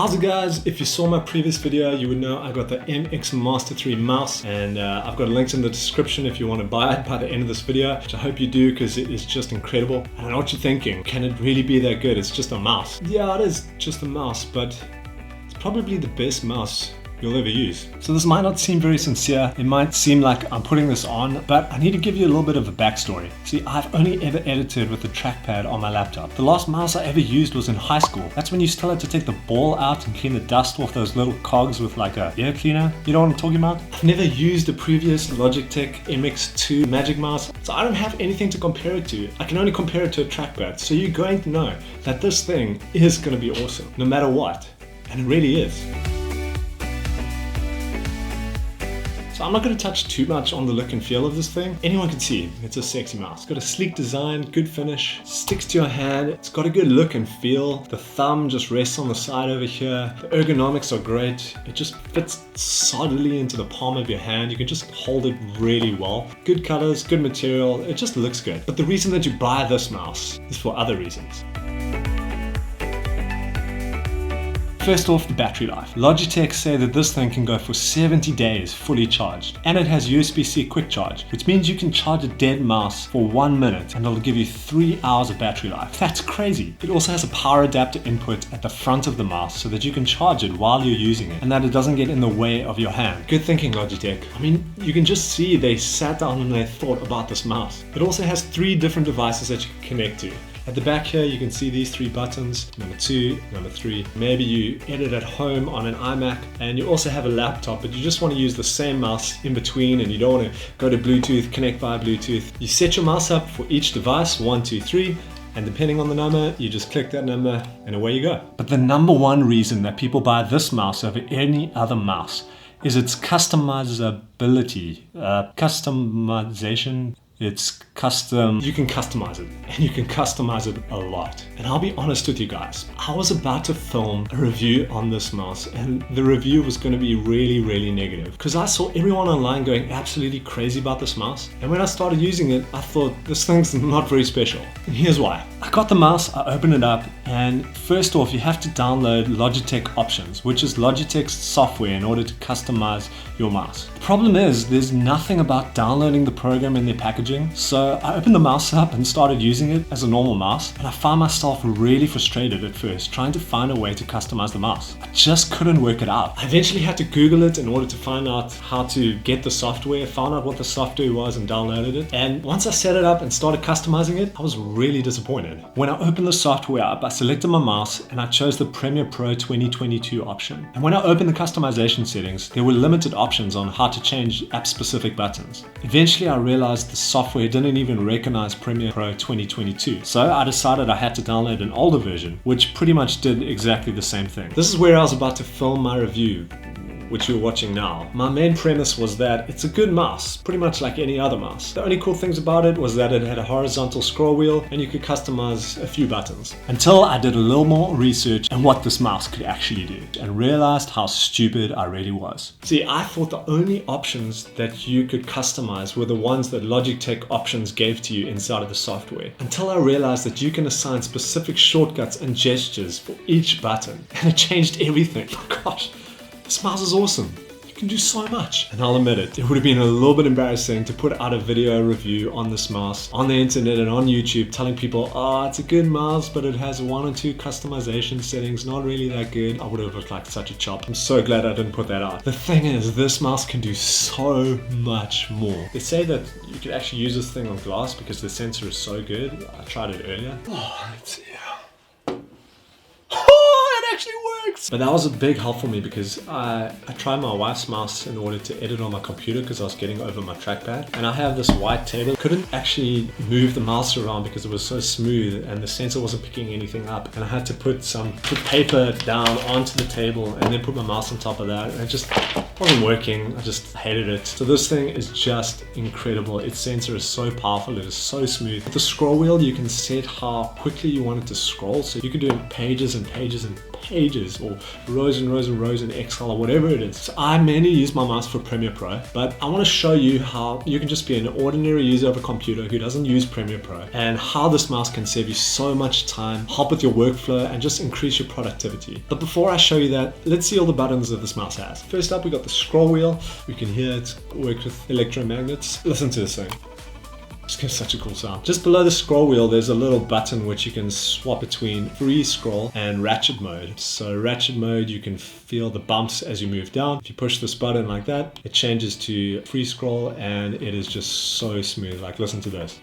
How's it guys? If you saw my previous video, you would know I got the MX Master 3 mouse, and I've got links in the description if you want to buy it by the end of this video, which I hope you do because it is just incredible. And I know what you're thinking, can it really be that good? It's just a mouse. Yeah, it is just a mouse, but it's probably the best mouse you'll ever use. So this might not seem very sincere, it might seem like I'm putting this on, but I need to give you a little bit of a backstory. See, I've only ever edited with the trackpad on my laptop. The last mouse I ever used was in high school. That's when you still had to take the ball out and clean the dust off those little cogs with like a ear cleaner. You know what I'm talking about? I've never used a previous Logitech MX2 Magic Mouse, so I don't have anything to compare it to. I can only compare it to a trackpad, so you're going to know that this thing is going to be awesome, no matter what. And it really is. So I'm not going to touch too much on the look and feel of this thing. Anyone can see it's a sexy mouse. It's got a sleek design, good finish, sticks to your hand. It's got a good look and feel. The thumb just rests on the side over here. The ergonomics are great. It just fits solidly into the palm of your hand. You can just hold it really well. Good colors, good material. It just looks good. But the reason that you buy this mouse is for other reasons. First off, the battery life. Logitech say that this thing can go for 70 days fully charged. And it has USB-C quick charge, which means you can charge a dead mouse for 1 minute and it'll give you 3 hours of battery life. That's crazy. It also has a power adapter input at the front of the mouse so that you can charge it while you're using it and that it doesn't get in the way of your hand. Good thinking, Logitech. I mean, you can just see they sat down and they thought about this mouse. It also has 3 different devices that you can connect to. At the back here, you can see these 3 buttons, number 2, number 3. Maybe you edit at home on an iMac and you also have a laptop, but you just want to use the same mouse in between and you don't want to go to Bluetooth, connect via Bluetooth. You set your mouse up for each device, 1, 2, 3, and depending on the number, you just click that number and away you go. But the number one reason that people buy this mouse over any other mouse is its customizability, customization. It's custom, you can customize it, and you can customize it a lot. And I'll be honest with you guys, I was about to film a review on this mouse and the review was going to be really negative because I saw everyone online going absolutely crazy about this mouse. And when I started using it, I thought this thing's not very special. And here's why. I got the mouse, I opened it up, and first off, you have to download Logitech Options, which is Logitech's software in order to customize your mouse. The problem is there's nothing about downloading the program in their packaging. So I opened the mouse up and started using it as a normal mouse, and I found myself really frustrated at first trying to find a way to customize the mouse. I just couldn't work it out. I eventually had to Google it in order to find out how to get the software, found out what the software was and downloaded it. And once I set it up and started customizing it, I was really disappointed. When I opened the software up, I selected my mouse and I chose the Premiere Pro 2022 option. And when I opened the customization settings, there were limited options on how to change app-specific buttons. Eventually I realized the software didn't even recognize Premiere Pro 2022. So I decided I had to download an older version, which pretty much did exactly the same thing. This is where I was about to film my review, which you're watching now. My main premise was that it's a good mouse, pretty much like any other mouse. The only cool things about it was that it had a horizontal scroll wheel and you could customize a few buttons. Until I did a little more research on what this mouse could actually do and realized how stupid I really was. See, I thought the only options that you could customize were the ones that Logitech Options gave to you inside of the software. Until I realized that you can assign specific shortcuts and gestures for each button, and it changed everything. Oh gosh. This mouse is awesome. You can do so much. And I'll admit it would have been a little bit embarrassing to put out a video review on this mouse on the internet and on YouTube telling people, oh, it's a good mouse, but it has 1 or 2 customization settings, not really that good. I would have looked like such a chop. I'm so glad I didn't put that out. The thing is, this mouse can do so much more. They say that you could actually use this thing on glass because the sensor is so good. I tried it earlier. Oh, let's see. Actually works. But that was a big help for me because I tried my wife's mouse in order to edit on my computer because I was getting over my trackpad, and I have this white table. Couldn't actually move the mouse around because it was so smooth and the sensor wasn't picking anything up, and I had to put paper down onto the table and then put my mouse on top of that, and it just wasn't working. I just hated it. So this thing is just incredible. Its sensor is so powerful, it is so smooth. With the scroll wheel, you can set how quickly you want it to scroll, so you can do pages and pages and pages or rows and rows and rows in Excel or whatever it is. So I mainly use my mouse for Premiere Pro, but I want to show you how you can just be an ordinary user of a computer who doesn't use Premiere Pro, and how this mouse can save you so much time, help with your workflow, and just increase your productivity. But before I show you that, let's see all the buttons that this mouse has. First up, we got the scroll wheel. You can hear it works with electromagnets. Listen to this thing. It's got such a cool sound. Just below the scroll wheel, there's a little button which you can swap between free scroll and ratchet mode. So ratchet mode, you can feel the bumps as you move down. If you push this button like that, it changes to free scroll, and it is just so smooth. Like, listen to this.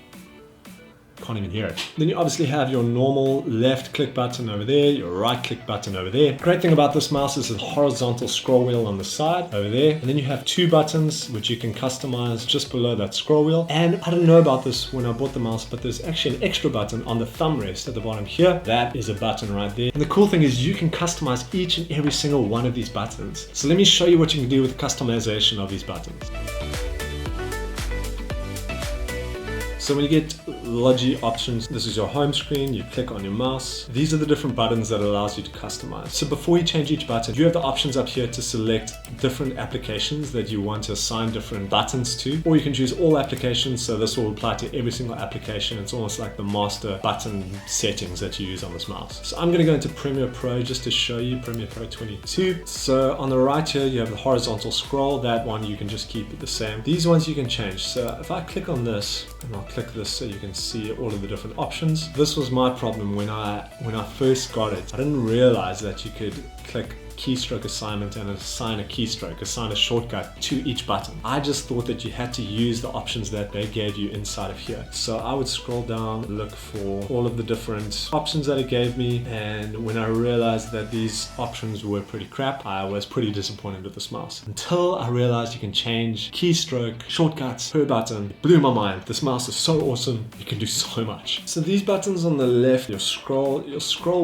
Can't even hear it. Then you obviously have your normal left click button over there, your right click button over there. Great thing about this mouse is a horizontal scroll wheel on the side over there. And then you have two buttons which you can customize just below that scroll wheel. And I didn't know about this when I bought the mouse, but there's actually an extra button on the thumb rest at the bottom here. That is a button right there. And the cool thing is you can customize each and every single one of these buttons. So let me show you what you can do with customization of these buttons. So when you get Logi options, this is your home screen, you click on your mouse. These are the different buttons that allows you to customize. So before you change each button, you have the options up here to select different applications that you want to assign different buttons to, or you can choose all applications. So this will apply to every single application. It's almost like the master button settings that you use on this mouse. So I'm going to go into Premiere Pro just to show you Premiere Pro 22. So on the right here, you have the horizontal scroll. That one you can just keep it the same. These ones you can change. So if I click on this, and I'll click this so you can see all of the different options. This was my problem when I first got it. I didn't realize that you could click keystroke assignment and assign a keystroke, assign a shortcut to each button. I just thought that you had to use the options that they gave you inside of here. So I would scroll down, look for all of the different options that it gave me, and when I realized that these options were pretty crap, I was pretty disappointed with this mouse. Until I realized you can change keystroke, shortcuts per button. It blew my mind. This mouse is so awesome. You can do so much. So these buttons on the left, your scroll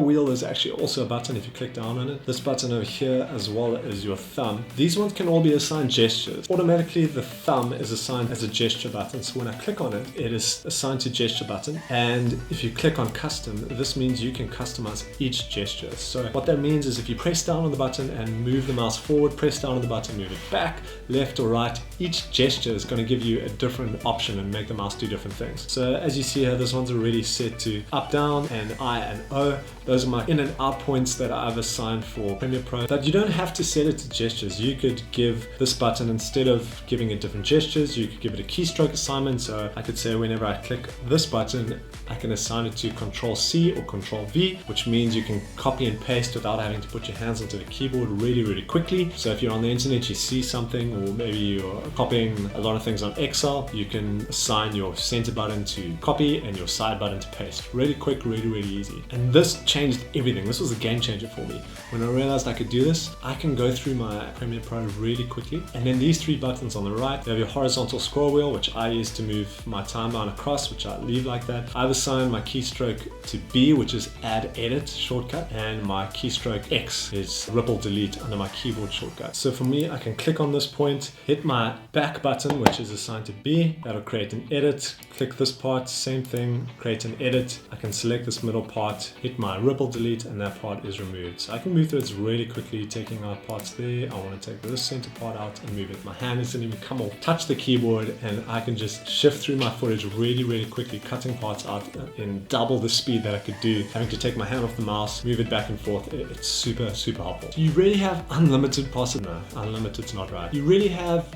wheel is actually also a button if you click down on it. This button over here, as well as your thumb. These ones can all be assigned gestures. Automatically the thumb is assigned as a gesture button. So when I click on it, it is assigned to gesture button. And if you click on custom, this means you can customize each gesture. So what that means is if you press down on the button and move the mouse forward, press down on the button, move it back, left or right, each gesture is going to give you a different option and make the mouse do different things. So as you see here, this one's already set to up, down, and I and O. Those are my in and out points that I've assigned for Premiere Pro. But you don't have to set it to gestures. You could give this button, instead of giving it different gestures, you could give it a keystroke assignment. So I could say whenever I click this button, I can assign it to Control C or Control V, which means you can copy and paste without having to put your hands onto the keyboard really quickly. So if you're on the internet, you see something, or maybe you're copying a lot of things on Excel, you can assign your center button to copy and your side button to paste. Really quick, really easy. And this changed everything. This was a game changer for me. When I realized I could do this, I can go through my Premiere Pro really quickly. And then these three buttons on the right, you have your horizontal scroll wheel, which I use to move my timeline across, which I leave like that. I've assigned my keystroke to B, which is add edit shortcut, and my keystroke X is ripple delete under my keyboard shortcut. So for me, I can click on this point, hit my back button, which is assigned to B. That'll create an edit. Click this part, same thing, create an edit. I can select this middle part, hit my ripple delete, and that part is removed. So I can move through it really quickly, taking out parts there. I want to take this center part out and move it. My hand doesn't even come off, touch the keyboard, and I can just shift through my footage really quickly, cutting parts out in double the speed that I could do, having to take my hand off the mouse, move it back and forth. It's super helpful. You really have unlimited possibilities. No, unlimited's not right. You really have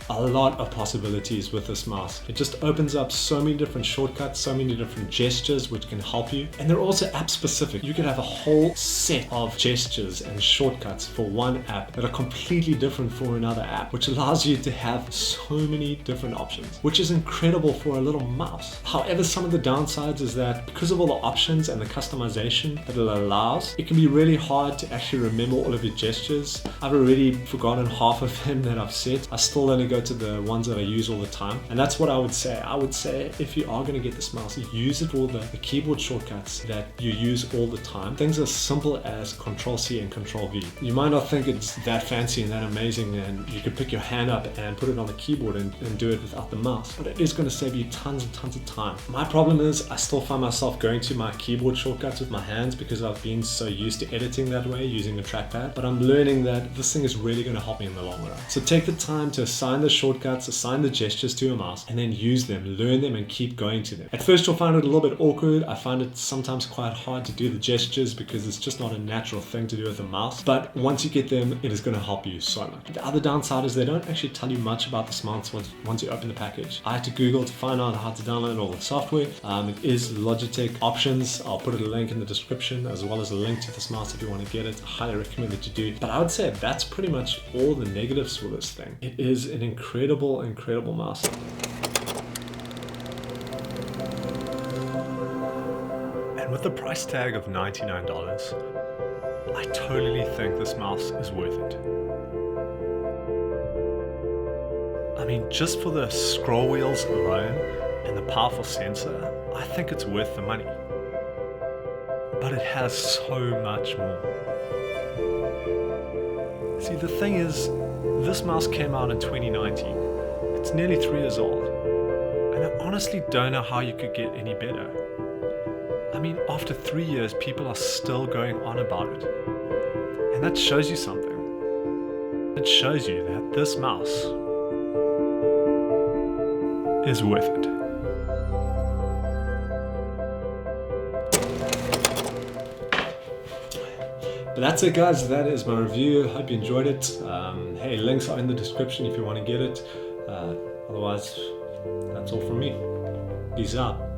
a lot of possibilities with this mouse. It just opens up so many different shortcuts, so many different gestures which can help you. And they're also app specific. You could have a whole set of gestures and shortcuts for one app that are completely different for another app, which allows you to have so many different options, which is incredible for a little mouse. However, some of the downsides is that because of all the options and the customization that it allows, it can be really hard to actually remember all of your gestures. I've already forgotten half of them that I've set. I still only go go to the ones that I use all the time. And that's what I would say. I would say if you are going to get this mouse, use it for the keyboard shortcuts that you use all the time. Things as simple as Control-C and Control-V. You might not think it's that fancy and that amazing, and you could pick your hand up and put it on the keyboard and do it without the mouse, but it is going to save you tons and tons of time. My problem is I still find myself going to my keyboard shortcuts with my hands because I've been so used to editing that way using a trackpad, but I'm learning that this thing is really going to help me in the long run. So take the time to assign the shortcuts, assign the gestures to your mouse, and then use them, learn them, and keep going to them. At first you'll find it a little bit awkward. I find it sometimes quite hard to do the gestures because it's just not a natural thing to do with a mouse, but once you get them, it is going to help you so much. The other downside is they don't actually tell you much about this mouse once you open the package. I had to Google to find out how to download all the software. It is Logitech options. I'll put a link in the description as well as a link to this mouse if you want to get it. I highly recommend that you do. But I would say that's pretty much all the negatives for this thing. It is an incredible, incredible mouse. And with the price tag of $99, I totally think this mouse is worth it. I mean, just for the scroll wheels alone and the powerful sensor, I think it's worth the money. But it has so much more. See, the thing is, this mouse came out in 2019. It's nearly 3 years old. And I honestly don't know how you could get any better. I mean, after 3 years, people are still going on about it. And that shows you something. It shows you that this mouse is worth it. But that's it, guys. That is my review. Hope you enjoyed it. Hey, links are in the description if you want to get it. Otherwise, that's all from me. Peace out.